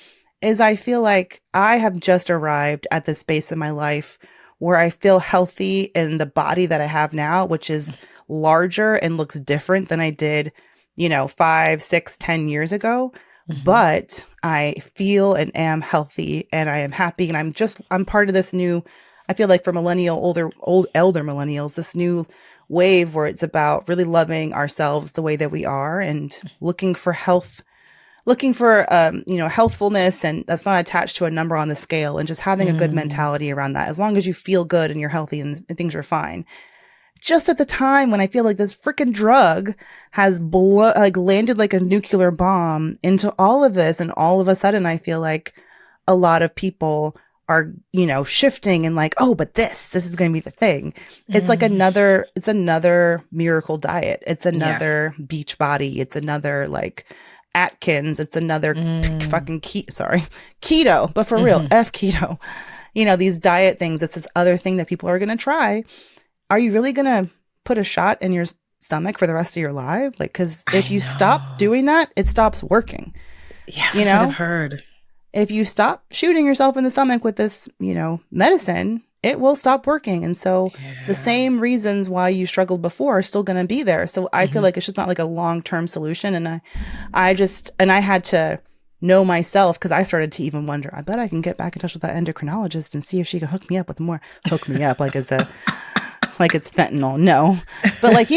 is I feel like I have just arrived at this space in my life where I feel healthy in the body that I have now, which is larger and looks different than I did, 5, 6, 10 years ago. Mm-hmm. But I feel and am healthy, and I am happy, and I'm part of this new, I feel like for elder millennials, this new wave where it's about really loving ourselves the way that we are and looking for health, healthfulness, and that's not attached to a number on the scale, and just having a good mentality around that. As long as you feel good and you're healthy and things are fine. Just at the time when I feel like this freaking drug has landed like a nuclear bomb into all of this, and all of a sudden I feel like a lot of people are, shifting and like, oh, but this is going to be the thing. It's like another miracle diet. It's another beach body. It's another like Atkins. It's another fucking keto, but for real, F keto. These diet things. It's this other thing that people are going to try. Are you really going to put a shot in your stomach for the rest of your life? Like, because if you stop doing that, it stops working.
Yes, that's what I've heard.
If you stop shooting yourself in the stomach with this, medicine, it will stop working. And so the same reasons why you struggled before are still going to be there. So I feel like it's just not like a long-term solution. And I had to know myself, because I started to even wonder, I bet I can get back in touch with that endocrinologist and see if she can hook me up like it's fentanyl. No, but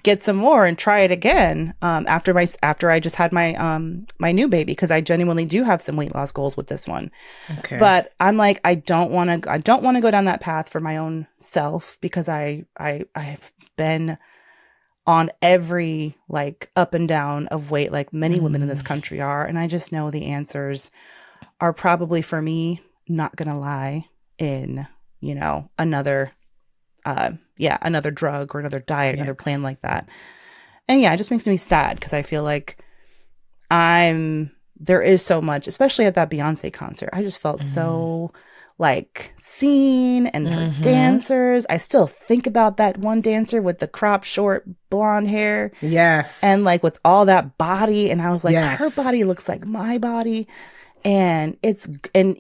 get some more and try it again. After I just had my new baby, because I genuinely do have some weight loss goals with this one. Okay. But I'm like, I don't want to go down that path for my own self, because I've been on every like up and down of weight, like many women in this country are. And I just know the answers are probably, for me, not going to lie in, another drug or another diet, another plan like that. And it just makes me sad, because I feel like there is so much, especially at that Beyonce concert. I just felt so like seen, and her dancers. I still think about that one dancer with the cropped short blonde hair. Yes. And like with all that body. And I was like, her body looks like my body. And and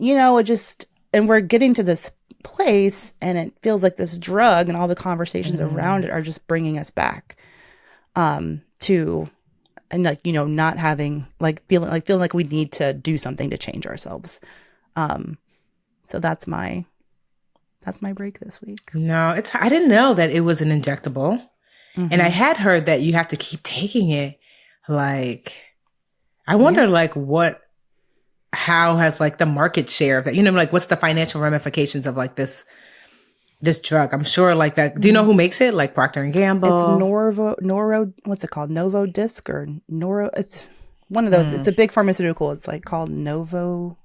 we're getting to this place, and it feels like this drug and all the conversations around it are just bringing us back to, and like, not having feeling like we need to do something to change ourselves. So that's my break this week. No, I didn't know that it was an injectable. And I had heard that you have to keep taking it. Like, I wonder how has like the market share of that, what's the financial ramifications of like this drug? I'm sure like that. Do you know who makes it? Like Procter and Gamble? It's what's it called? Novo Disc or Noro? It's one of those. It's a big pharmaceutical. It's like called Novo.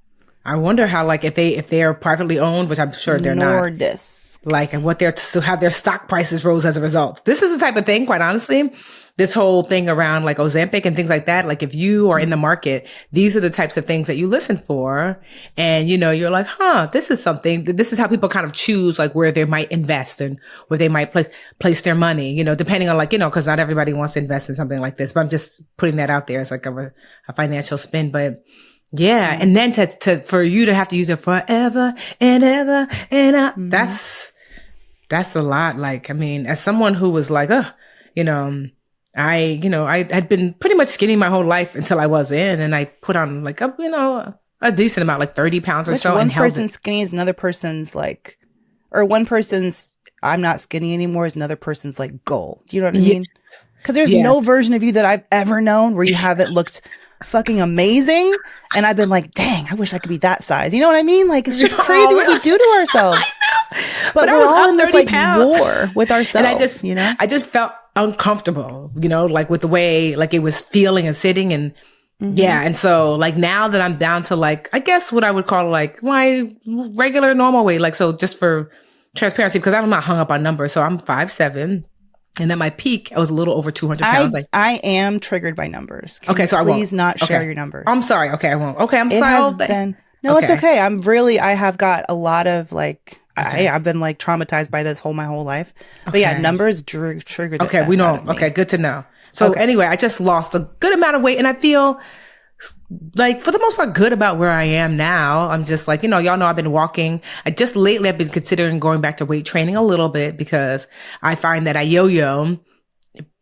I wonder how, like, if they are privately owned, which I'm sure they're Nordisk. Like, and what how their stock prices rose as a result. This is the type of thing, quite honestly, this whole thing around like Ozempic and things like that. Like, if you are in the market, these are the types of things that you listen for. And, you're like, this is something. This is how people kind of choose like where they might invest and where they might place their money, depending on because not everybody wants to invest in something like this. But I'm just putting that out there as like a financial spin. But yeah. And then for you to have to use it forever and ever and that's a lot. Like, I mean, as someone who was like, I had been pretty much skinny my whole life until I was in, and I put on like a decent amount, like 30 pounds or so. One person's skinny is another person's like, or one person's I'm not skinny anymore is another person's like goal. Do you know what I mean? Because there's no version of you that I've ever known where you haven't looked fucking amazing, and I've been like, dang, I wish I could be that size. You know what I mean? Like, it's just crazy what we do to ourselves. I know. But we're all in this like war with ourselves. And I just felt uncomfortable, like with the way like it was feeling and sitting, and and so like now that I'm down to like, I guess what I would call like my regular normal weight, like, so just for transparency, because I'm not hung up on numbers, so I'm 5'7". And at my peak, I was a little over 200 pounds. I am triggered by numbers. Okay, so I won't. Please not share your numbers. I'm sorry. Okay, I won't. Okay, I'm sorry. No, it's okay. I have got a lot of like, I've been like traumatized by this my whole life. But yeah, numbers triggered the
Okay, we know. Okay, good to know. So anyway, I just lost a good amount of weight, and I feel like for the most part good about where I am now. I'm just like, y'all know I've been walking. Lately I've been considering going back to weight training a little bit because I find that I yo-yo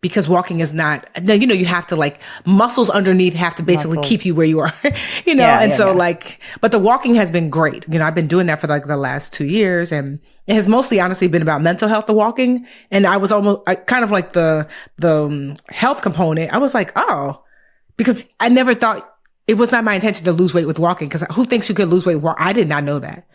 because walking is not, you have to like muscles underneath have to basically keep you where you are, but the walking has been great. I've been doing that for like the last 2 years, and it has mostly honestly been about mental health, the walking. And I was almost kind of like the health component. I was like, oh, because I never thought it was not my intention to lose weight with walking, because who thinks you could lose weight? I did not know that.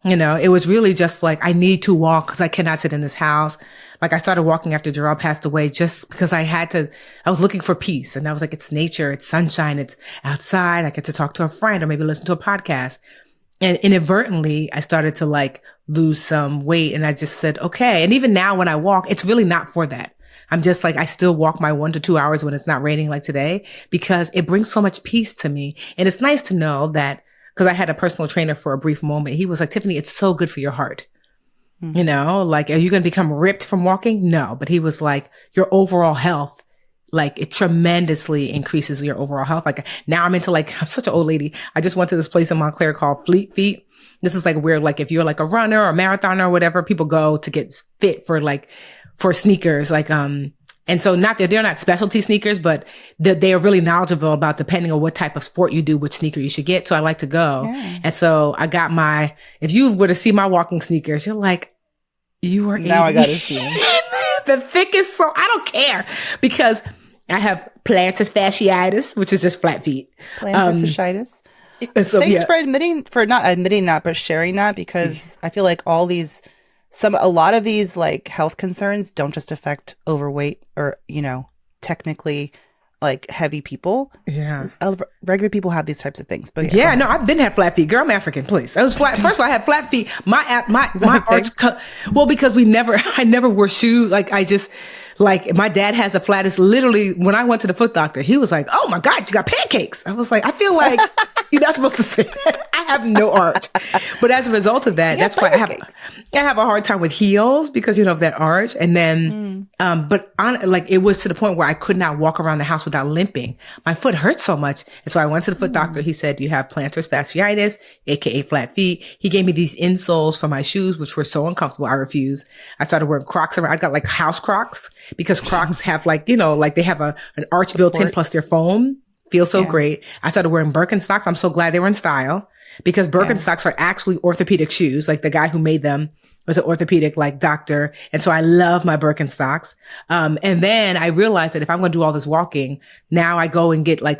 It was really just like, I need to walk because I cannot sit in this house. Like I started walking after Gerald passed away just because I was looking for peace. And I was like, it's nature, it's sunshine, it's outside. I get to talk to a friend or maybe listen to a podcast. And inadvertently, I started to like lose some weight. And I just said, okay. And even now when I walk, it's really not for that. I'm just like, I still walk my 1 to 2 hours when it's not raining like today, because it brings so much peace to me. And it's nice to know that, because I had a personal trainer for a brief moment. He was like, Tiffany, it's so good for your heart. Like, are you going to become ripped from walking? No. But he was like, your overall health, like it tremendously increases your overall health. Like now I'm into like, I'm such an old lady. I just went to this place in Montclair called Fleet Feet. This is like where like, if you're like a runner or a marathoner or whatever, people go to get fit for sneakers. Like, and so they're not specialty sneakers, but they are really knowledgeable about depending on what type of sport you do, which sneaker you should get. So I like to go. Yeah. And so I got if you were to see my walking sneakers, you're like, you are
now 80. I got to see them.
The thickest. So I don't care, because I have plantar fasciitis, which is just flat feet.
Plantar fasciitis. So, thanks for not admitting that, but sharing that, because I feel like a lot of these like health concerns don't just affect overweight or, technically like heavy people.
Yeah.
Regular people have these types of things. But
no, I've been had flat feet. Girl, I'm African, please. I was flat. First of all, I had flat feet. My arch, because I never wore shoes. Like my dad has the flattest. Literally, when I went to the foot doctor, he was like, "Oh my God, you got pancakes." I was like, I feel like you're not supposed to say that. I have no arch, but as a result of that, that's why I have a hard time with heels, because of that arch. And then, it was to the point where I could not walk around the house without limping. My foot hurt so much, and so I went to the foot doctor. He said, "You have plantar fasciitis, aka flat feet." He gave me these insoles for my shoes, which were so uncomfortable. I refused. I started wearing Crocs around. I got like house Crocs, because Crocs have they have an arch built in, plus their foam feels so great. I started wearing Birkenstocks. I'm so glad they were in style, because Birkenstocks are actually orthopedic shoes. Like the guy who made them was an orthopedic doctor. And so I love my Birkenstocks. And then I realized that if I'm going to do all this walking, now I go and get I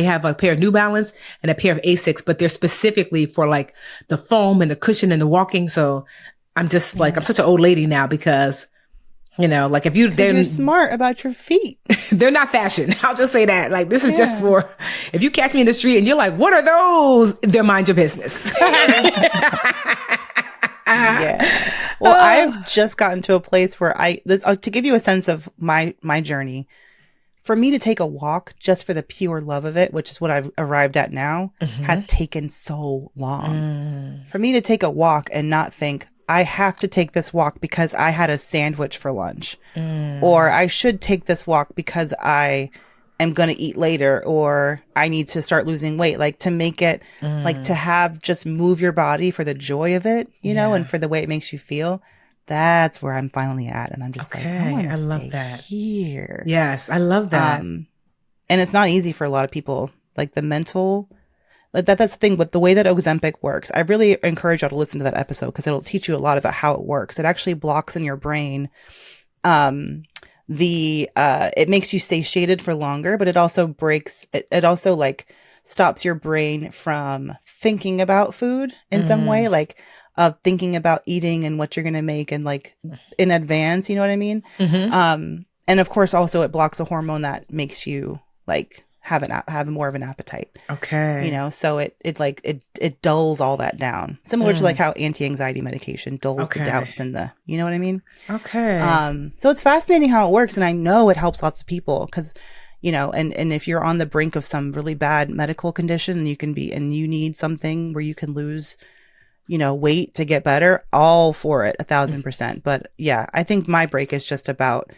have a pair of New Balance and a pair of Asics, but they're specifically for like the foam and the cushion and the walking. So I'm just I'm such an old lady now, because if you're
smart about your feet.
They're not fashion. I'll just say that. Like, this is just for, if you catch me in the street and you're like, what are those? They're mind your business.
Yeah. Well, I've just gotten to a place where to give you a sense of my journey, for me to take a walk just for the pure love of it, which is what I've arrived at now, has taken so long. For me to take a walk and not think, I have to take this walk because I had a sandwich for lunch, or I should take this walk because I am going to eat later, or I need to start losing weight. Like, to make it just move your body for the joy of it, and for the way it makes you feel. That's where I'm finally at. And I'm just I love that here.
Yes. I love that.
And it's not easy for a lot of people, like the mental. That's the thing with the way that Ozempic works. I really encourage y'all to listen to that episode, because it'll teach you a lot about how it works. It actually blocks in your brain. It makes you stay shaded for longer, but it also it also stops your brain from thinking about food in some way, thinking about eating and what you're going to make and in advance, you know what I mean? And of course also it blocks a hormone that makes you have more of an appetite.
Okay.
So it dulls all that down. Similar to how anti-anxiety medication dulls the doubts and you know what I mean?
Okay.
So it's fascinating how it works. And I know it helps lots of people, because, and if you're on the brink of some really bad medical condition and you need something where you can lose wait to get better, all for it, 1,000%. But yeah, I think my break is just about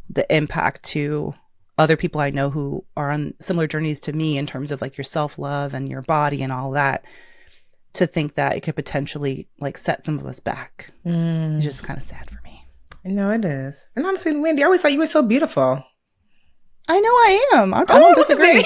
the impact to other people I know who are on similar journeys to me in terms of like your self-love and your body and all that, to think that it could potentially like set some of us back. It's just kind of sad for me.
No, it is. And honestly, Mandi, I always thought you were so beautiful.
I know I am. I don't disagree.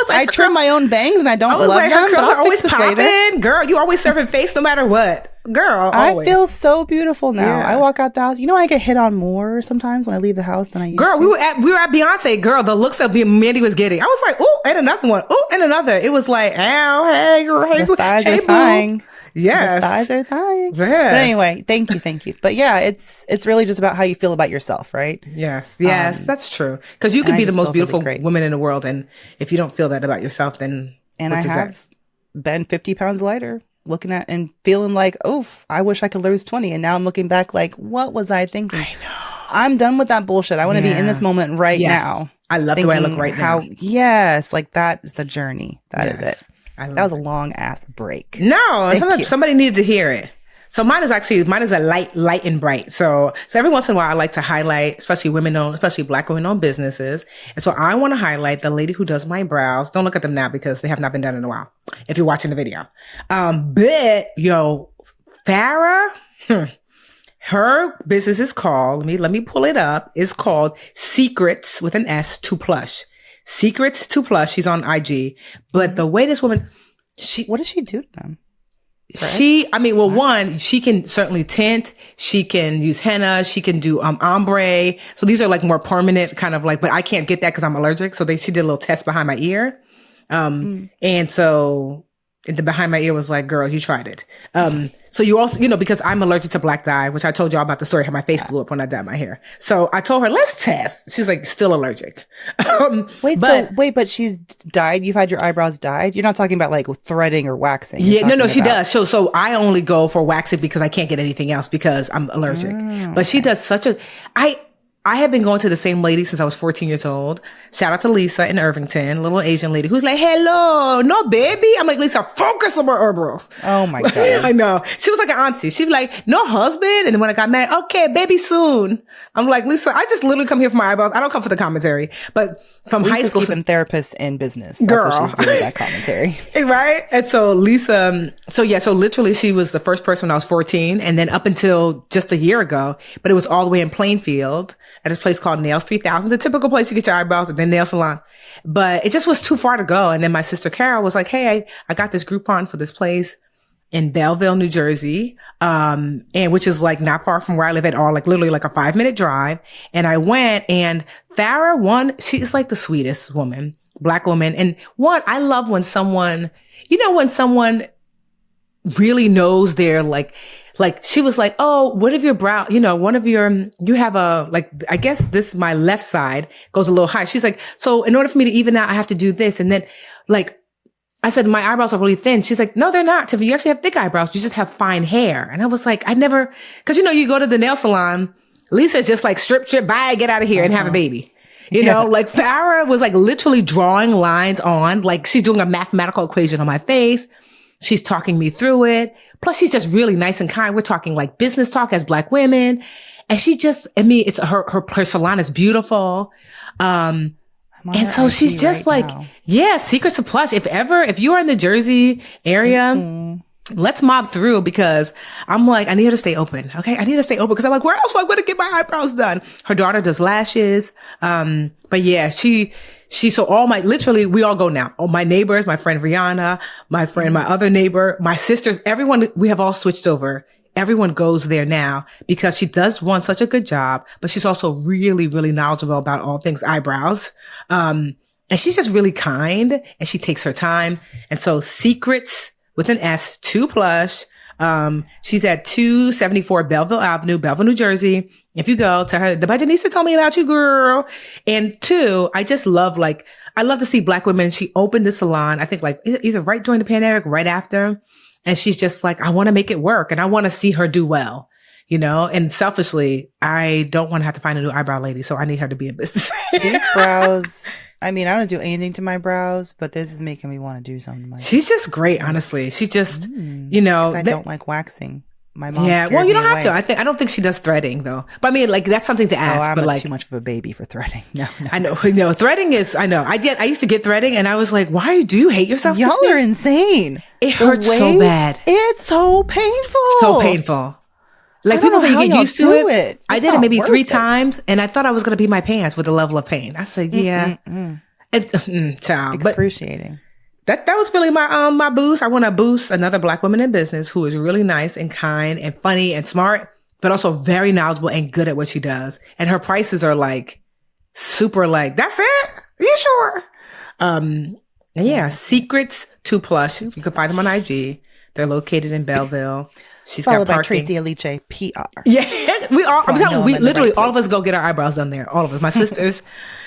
I trim my own bangs and I don't love them.
Her curls are always popping. Girl, you always serving face no matter what. Girl, always.
I feel so beautiful now. Yeah. I walk out the house. I get hit on more sometimes when I leave the house than I used to.
Girl, we were at Beyonce. Girl, the looks that Mandi was getting. I was like, ooh, and another one. Ooh, and another. It was like, ow, hey, girl, hey,
the thighs are thawing.
Yes.
The thighs are thawing.
Yes.
But anyway, thank you. But yeah, it's really just about how you feel about yourself, right?
Yes, that's true. Because you could be the most beautiful woman in the world, and if you don't feel that about yourself, then
I have been 50 pounds lighter, looking at and feeling like, oof, I wish I could lose 20. And now I'm looking back like, what was I thinking?
I know.
I'm done with that bullshit. I want to be in this moment right now.
I love the way I look right now.
Yes, like that is the journey. That is it. That was a long ass break.
No, somebody needed to hear it. So mine is a light and bright. So every once in a while I like to highlight, especially especially Black women-owned businesses. And so I want to highlight the lady who does my brows. Don't look at them now because they have not been done in a while, if you're watching the video. But Farrah, her business is called, let me pull it up. It's called Secrets with an S, To Plush. Secrets To Plush. She's on IG. But the way this woman,
what does she do to them?
One, she can certainly tint. She can use henna. She can do ombre. So these are like more permanent kind of like, but I can't get that because I'm allergic. So she did a little test behind my ear. And so the behind my ear was like, girl, you tried it. So you also, because I'm allergic to black dye, which I told y'all about the story, how my face blew up when I dyed my hair. So I told her, let's test. She's like, still allergic.
But she's dyed. You've had your eyebrows dyed. You're not talking about like threading or waxing.
She does. So I only go for waxing because I can't get anything else because I'm allergic. But she does I have been going to the same lady since I was 14 years old. Shout out to Lisa in Irvington, little Asian lady who's like, hello, no baby. I'm like, Lisa, focus on my eyebrows.
Oh my God.
I know. She was like an auntie. She'd be like, no husband. And then when I got married, okay, baby soon. I'm like, Lisa, I just literally come here for my eyebrows. I don't come for the commentary. But from high school.
Keeping therapists in business. That's girl. What she's doing with that commentary.
Right? And so Lisa, so literally she was the first person when I was 14. And then up until just a year ago, but it was all the way in Plainfield at this place called Nails 3000, the typical place you get your eyebrows and then nail salon. But it just was too far to go. And then my sister Carol was like, hey, I got this Groupon for this place in Belleville, New Jersey, and which is like not far from where I live at all, like literally like a 5-minute drive. And I went, and Farrah, she is like the sweetest woman, Black woman. And I love when someone really knows their like she was like, oh, what if your brow, you have I guess my left side goes a little high. She's like, so in order for me to even out, I have to do this. And then I said, my eyebrows are really thin. She's like, no, they're not, Tiffany. You actually have thick eyebrows. You just have fine hair. And I was like, cause you go to the nail salon, Lisa's just like strip, bye, get out of here and have a baby. Like Farrah was like literally drawing lines on, like she's doing a mathematical equation on my face. She's talking me through it. Plus she's just really nice and kind. We're talking like business talk as Black women. And she just, it's her salon is beautiful. And so she's just like, yeah, Secrets to Plush. If you are in the Jersey area, let's mob through because I'm like, I need her to stay open. Okay. I need her to stay open because I'm like, where else am I going to get my eyebrows done? Her daughter does lashes. But yeah, literally we all go now. Oh, my neighbors, my friend Rihanna, my other neighbor, my sisters, everyone, we have all switched over. Everyone goes there now because she does such a good job, but she's also really, really knowledgeable about all things eyebrows. And she's just really kind and she takes her time. And so Secrets with an S, To Plush. She's at 274 Belleville Avenue, Belleville, New Jersey. If you go to her, the Budgetnista told me about you, girl. And two, I just love, I love to see Black women. She opened the salon, I think either right during the pandemic, right after. And she's just like, I want to make it work and I want to see her do well. you know, and selfishly, I don't want to have to find a new eyebrow lady. So I need her to be in business.
These brows, I mean, I don't do anything to my brows, but this is making me want to do something to my
She's just great, honestly. She just, you
'cause
know,
I don't like waxing. My mom
yeah.
scared
Well, you don't
me
have to.
away.
I don't think she does threading though. But I mean, like that's something to
Oh,
ask.
I'm
But like,
too much of a baby for threading. No, no.
I know, no, threading is. I know. I used to get threading, and I was like, why do you hate yourself?
Y'all
Tiffany?
are insane.
It
The
hurts so
way-
bad.
It's so painful.
So painful. Like
I don't
people say
know
you
how
get
y'all
used to
do
it.
it.
I
It's
did it
not
maybe
worth
3
it.
times, and I thought I was gonna pee my pants with the level of pain. I said, yeah, child. But
Excruciating.
that was really my boost. I want to boost another Black woman in business who is really nice and kind and funny and smart, but also very knowledgeable and good at what she does. And her prices are like super like, that's it? You sure? And yeah, Secrets To Plush. You can find them on IG. They're located in Belleville. She's
Followed
got
by
parking.
Tracy Aliche, PR.
Yeah, we are.
So
I'm
I
telling
know
you, we
I'm in the
literally
right
all of us
place.
go get our eyebrows done there. All of us, my sisters.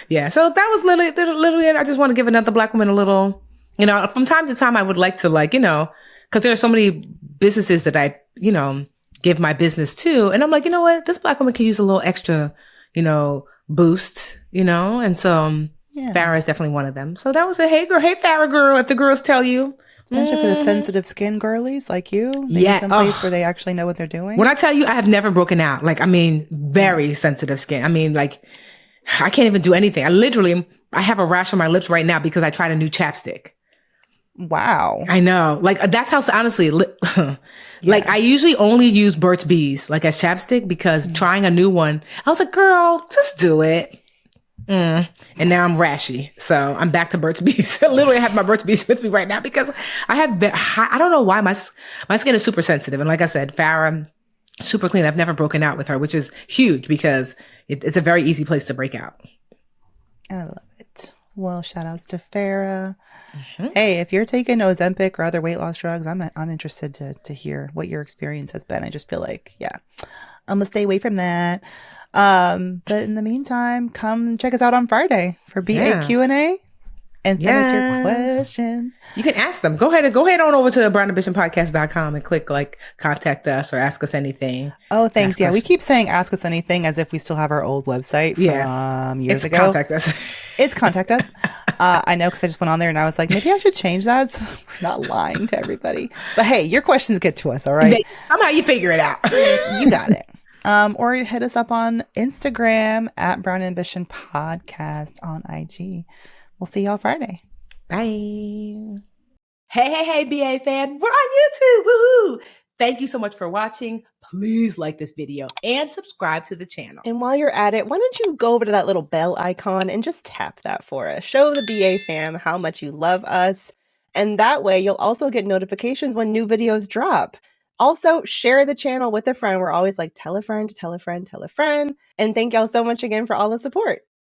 Yeah, so that was literally it. I just want to give another Black woman a little, you know, from time to time, I would like to like, you know, because there are so many businesses that I, you know, give my business to, and I'm like, you know what, this Black woman can use a little extra, you know, boost, you know, and so
Yeah.
Farrah is definitely one of them. So that was a hey girl, hey Farrah girl. If the girls tell you.
Especially for the sensitive skin girlies like you. They
Yeah.
need some place where they actually know what they're doing.
When I tell you, I have never broken out. Like, I mean, very sensitive skin. I mean, like, I can't even do anything. I have a rash on my lips right now because I tried a new chapstick.
Wow.
I know. Like, that's how, honestly, like, I usually only use Burt's Bees, like, as chapstick because trying a new one, I was like, girl, just do it. And now I'm rashy. So I'm back to Burt's Bees. Literally, I have my Burt's Bees with me right now because I have, I don't know why my skin is super sensitive. And like I said, Farrah, super clean. I've never broken out with her, which is huge because it's a very easy place to break out.
I love it. Well, shout outs to Farrah. Hey, if you're taking Ozempic or other weight loss drugs, I'm interested to hear what your experience has been. I just feel like, yeah, I'm gonna stay away from that. But in the meantime, come check us out on Friday for BA Q&A and send us your questions.
You can ask them. Go ahead on over to brownambitionpodcast.com and click like contact us or ask us anything.
Oh, thanks. Yeah, we keep saying ask us anything as if we still have our old website from years ago.
Contact us.
It's contact us. I know because I just went on there and I was like, maybe I should change that. So we're not lying to everybody. But hey, your questions get to us, all right?
Somehow you figure it out.
You got it. Or hit us up on Instagram at Brown Ambition Podcast on IG. We'll see y'all Friday.
Bye. Hey, BA fam. We're on YouTube. Woohoo! Thank you so much for watching. Please like this video and subscribe to the channel.
And while you're at it, why don't you go over to that little bell icon and just tap that for us. Show the BA fam how much you love us. And that way you'll also get notifications when new videos drop. Also, share the channel with a friend. We're always like, tell a friend, tell a friend, tell a friend. And thank y'all so much again for all the support.